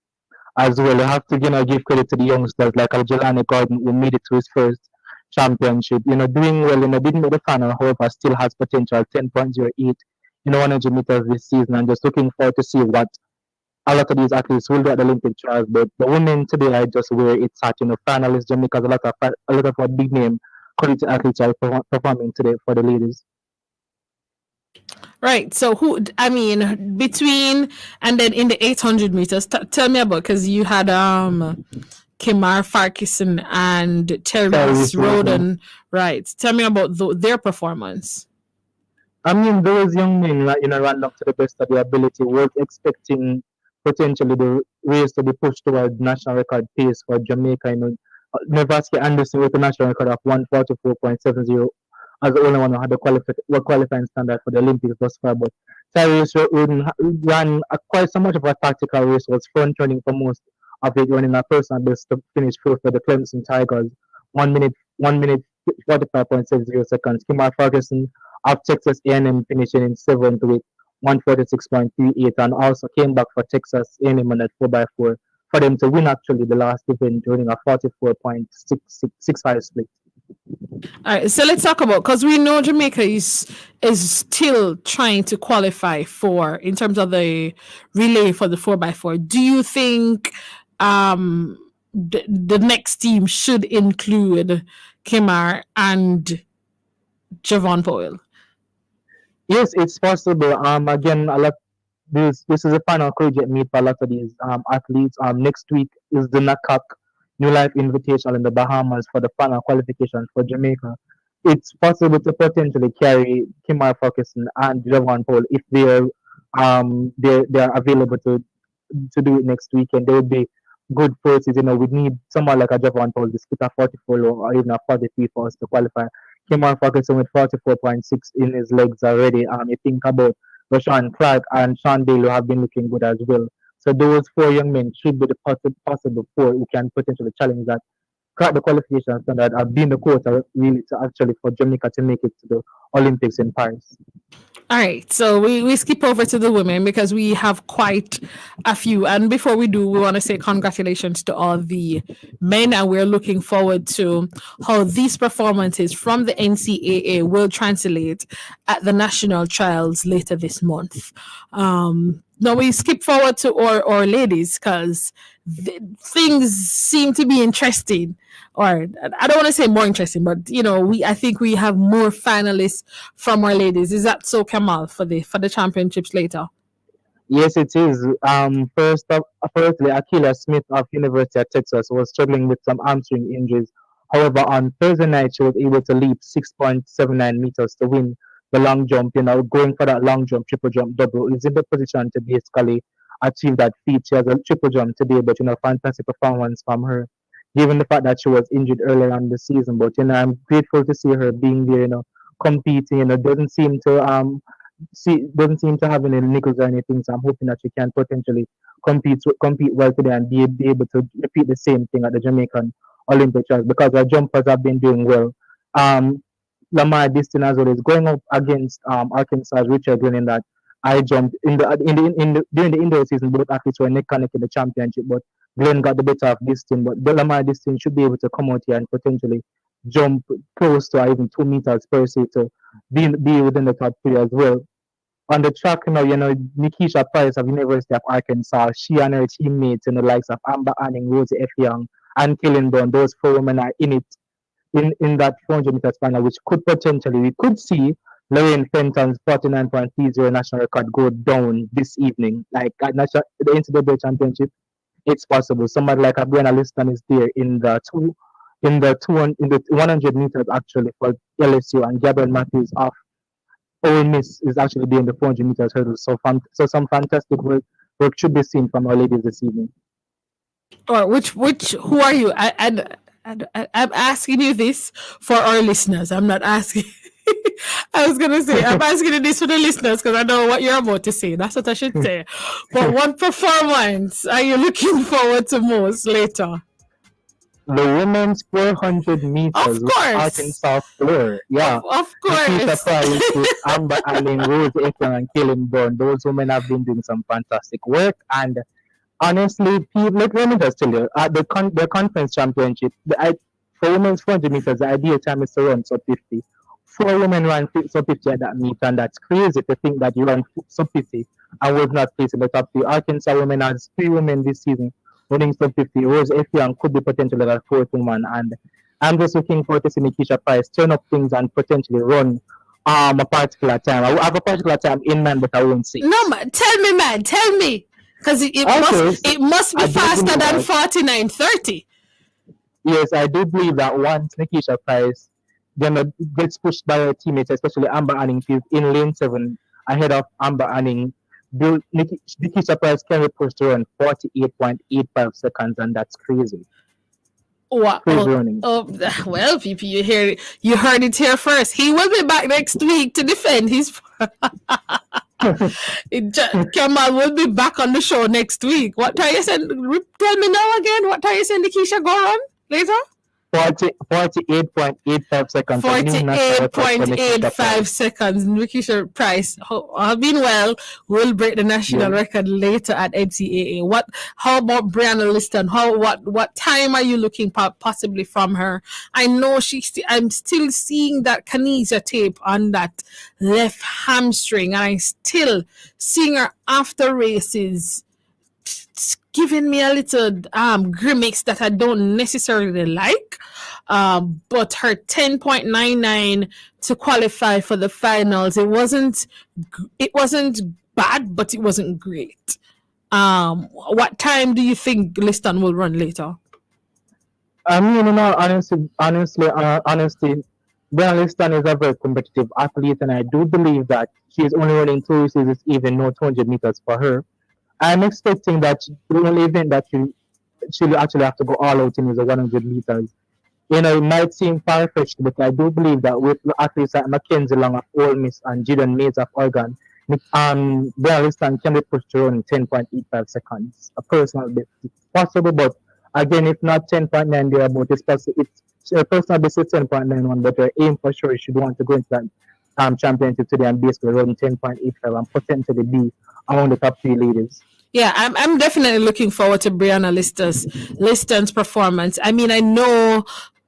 [SPEAKER 8] as well. I have to give credit to the youngsters like Jelani Gordon, who made it to his first championship. Doing well, didn't make the final, however, still has potential, 10.08 in 100 meters this season, and just looking forward to see what a lot of these athletes will do at the Olympic trials. But the women today are just where it's at. Finalists, Jamaica's a lot of our big name quality athletes are performing today for the ladies.
[SPEAKER 1] Right. So between and then in the 800 meters, tell me about, because you had Kimar Farkison and
[SPEAKER 8] Tyrese
[SPEAKER 1] Therese
[SPEAKER 8] Roden.
[SPEAKER 1] Roden. Right. Tell me about their performance.
[SPEAKER 8] I mean, those young men, like, ran up to the best of their ability, were expecting potentially the race to be pushed toward national record pace for Jamaica. Nebraska Anderson with a national record of 144.70 as the only one who had the qualifying standard for the Olympics thus far. But Tyrese Roden ran quite so much of a tactical race, was front running for most of it, running a personal best to finish fourth for the Clemson Tigers, 1 minute 45.70 seconds. Kimar Ferguson of Texas A&M finishing in seventh with 146.38, and also came back for Texas A&M on that 4x4 for them to win actually the last event during a 44.65 split.
[SPEAKER 1] All right, so let's talk about, because we know Jamaica is still trying to qualify for, in terms of the relay for the 4x4. Do you think the next team should include Kimar and Javon Powell?
[SPEAKER 8] Yes, it's possible. Again, a lot. This is a final collegiate meet for a lot of these athletes. Next week is the NACAC New Life Invitational in the Bahamas for the final qualification for Jamaica. It's possible to potentially carry Kimar Ferguson and Javon Paul if they're available to do it next weekend. They would be good forces. We need someone like a Javon Paul to split a 44 or even a 43 for us to qualify. Kimar Ferguson with 44.6 in his legs already. You think about Rashawn Clark and Sean Bale, who have been looking good as well. So those four young men should be the possible four who can potentially challenge that, crack the qualification standard, and be in the quota really to actually for Jamaica to make it to the Olympics in Paris.
[SPEAKER 1] All right, so we skip over to the women because we have quite a few. And before we do, we want to say congratulations to all the men, and we're looking forward to how these performances from the NCAA will translate at the national trials later this month. Now we skip forward to our ladies because things seem to be interesting, or I don't want to say more interesting, but I think we have more finalists from our ladies. Is that so, Kamal, for the championships later?
[SPEAKER 8] Yes, it is. Firstly, Akila Smith of University of Texas was struggling with some hamstring injuries. However, on Thursday night, she was able to leap 6.79 meters to win the long jump. Going for that long jump, triple jump, double, is in the position to basically achieve that feat. She has a triple jump today, but fantastic performance from her, given the fact that she was injured earlier on the season. But I'm grateful to see her being there. Competing. Doesn't seem to have any niggles or anything. So I'm hoping that she can potentially compete well today and be able to repeat the same thing at the Jamaican Olympic trials, because our jumpers have been doing well. Lamar Distin as well is going up against Arkansas' Richard Glenn in that I jumped during the indoor season. Both athletes were neck and neck in the championship, but Glenn got the better of Distin. But Lamar Distin should be able to come out here and potentially jump close to even 2 meters per se to be within the top three as well. On the track Nikisha Price of University of Arkansas, she and her teammates the likes of Amber Anning, Rosie F. Young, and Killen Brown, those four women are in it in that 400 meters final, which we could see Lorraine Fenton's 49.30 national record go down this evening. Like at the NCAA championship, it's possible. Somebody like Brianna Liston is there in the 100 meters actually for LSU, and Gabriel Matthews of Ole Miss is actually there in the 400 meters hurdle. So some fantastic work should be seen from our ladies this evening.
[SPEAKER 1] Or who are you? I'm asking you this for our listeners. I'm not asking. I was going to say, I'm asking you this for the listeners because I know what you're about to say. That's what I should say. But what performance are you looking forward to most later?
[SPEAKER 8] The women's 400 meters.
[SPEAKER 1] Of course.
[SPEAKER 8] Arkansas Fleur. Yeah.
[SPEAKER 1] Of course.
[SPEAKER 8] Nikita Price with Amber Allen, Rose Ekman, and Kaylin Bourne. Those women have been doing some fantastic work. And honestly, let me just tell you, at the conference championship, for women's 400 meters, the ideal time is to run sub 50. 4 women ran sub 50 at that meet, and that's crazy to think that you run sub 50 and was not placed in the top 3. Arkansas women has 3 women this season running sub 50. Rose Effiang could be potentially that 4th woman, and I'm just looking forward to see Nikisha Price turn up things and potentially run a particular time. I have a particular time in mind, but I won't say.
[SPEAKER 1] No, man, tell me. Because it must be faster than 49:30.
[SPEAKER 8] Yes, I do believe that once Nikisha Price gets pushed by her teammates, especially Amber Anning, she's in lane 7 ahead of Amber Anning. Nikisha Price can be pushed around 48.85 seconds, and that's crazy.
[SPEAKER 1] Wow.
[SPEAKER 8] Crazy running.
[SPEAKER 1] Well, PP, you heard it here first. He will be back next week to defend his. Kamal will be back on the show next week. What time you send? Tell me now again. What time you send Nikisha go on later?
[SPEAKER 8] 48.85 seconds.
[SPEAKER 1] 48.85 seconds. Nikisha Price, have been well. We'll break the national record later at NCAA. How about Brianna Liston? What time are you looking possibly from her? I know I'm still seeing that Canisa tape on that left hamstring, and I'm still seeing her after races. It's giving me a little grimace that I don't necessarily like. But her 10.99 to qualify for the finals, it wasn't bad, but it wasn't great. What time do you think Liston will run later?
[SPEAKER 8] I mean, in all honesty, Brianna Liston is a very competitive athlete, and I do believe that she is only running 2 races this evening, no 200 meters for her. I'm expecting that the only event that she'll actually have to go all out in is the 100 meters. It might seem far-fetched, but I do believe that with athletes like Mackenzie Long of Ole Miss and Jaden Mays of Oregon, Brianna Liston can be pushed to run 10.85 seconds. A personal best. It's possible, but again, if not 10.9 thereabout, it's her personal best is 10.91, but her aim for sure should want to go into that championship today and basically run 10.85 and potentially be among the top 3 ladies.
[SPEAKER 1] Yeah, I'm definitely looking forward to Brianna Liston's performance. I mean, I know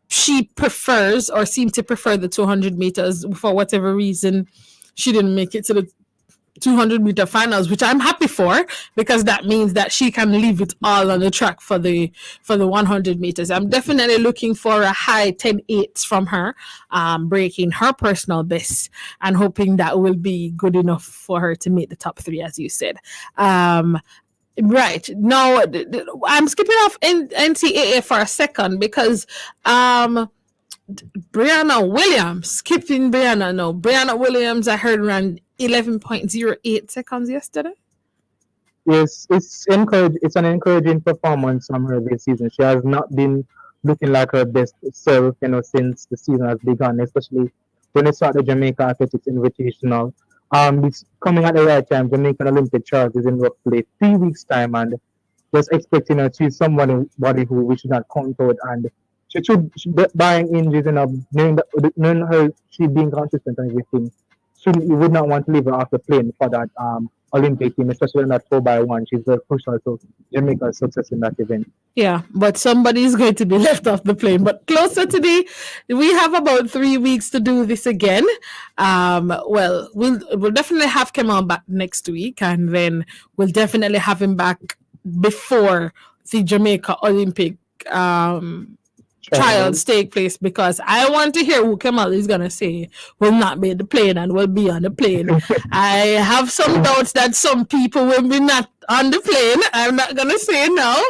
[SPEAKER 1] she prefers or seemed to prefer the 200 meters for whatever reason. She didn't make it to the 200 meter finals, which I'm happy for, because that means that she can leave it all on the track for the 100 meters. I'm definitely looking for a high 10.8 from her, breaking her personal best, and hoping that will be good enough for her to make the top 3, as you said. Right now, I'm skipping off NCAA for a second because Brianna Williams, Brianna Williams, I heard ran 11.08 seconds yesterday.
[SPEAKER 8] Yes, it's an encouraging performance from her this season. She has not been looking like her best self, since the season has begun, especially when they start the Jamaica Athletics Invitational. It's coming at the right time. Jamaican Olympic trials is in roughly 3 weeks' time, and just expecting her to be somebody who we should not count out, and she should barring injuries and knowing her, she being consistent and everything. You would not want to leave her off the plane for that Olympic team, especially in that 4x1. She's very crucial to Jamaica's success in that event.
[SPEAKER 1] Yeah, but somebody is going to be left off the plane. But closer to we have about 3 weeks to do this again. Well, we'll definitely have Kemal back next week, and then we'll definitely have him back before the Jamaica Olympic trials take place, because I want to hear who Kemal is going to say will not be in the plane and will be on the plane. I have some doubts that some people will be not on the plane. I'm not going to say no.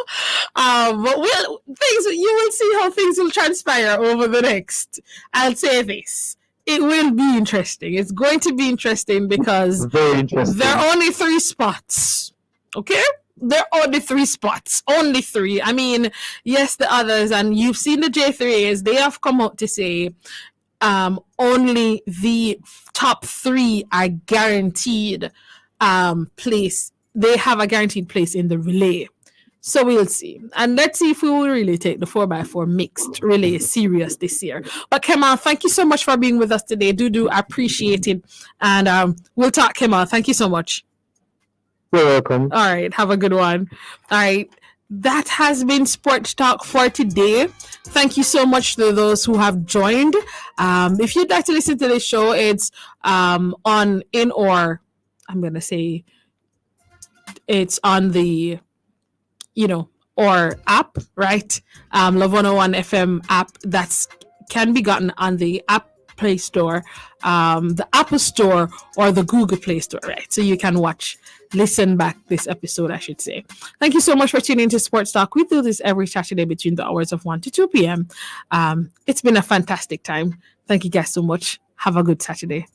[SPEAKER 1] But you will see how things will transpire over the next. I'll say this. It will be interesting. It's going to be interesting because there are only 3 spots. Okay? There are only 3 spots. Only 3. I mean, yes, the others, and you've seen the J3As, they have come out to say only the top 3 are guaranteed place. They have a guaranteed place in the relay. So we'll see. And let's see if we will really take the 4x4 mixed relay serious this year. But Kemal, thank you so much for being with us today. Do appreciate it. And we'll talk, Kemal. Thank you so much.
[SPEAKER 8] You're welcome.
[SPEAKER 1] All right. Have a good one. All right. That has been Sports Talk for today. Thank you so much to those who have joined. If you'd like to listen to this show, it's it's on the or app, right? Love 101 FM app can be gotten on the app Play Store, the Apple Store, or the Google Play Store, right? So you can listen back this episode, I should say. Thank you so much for tuning into Sports Talk. We do this every Saturday between the hours of 1 to 2 p.m. It's been a fantastic time. Thank you guys so much. Have a good Saturday.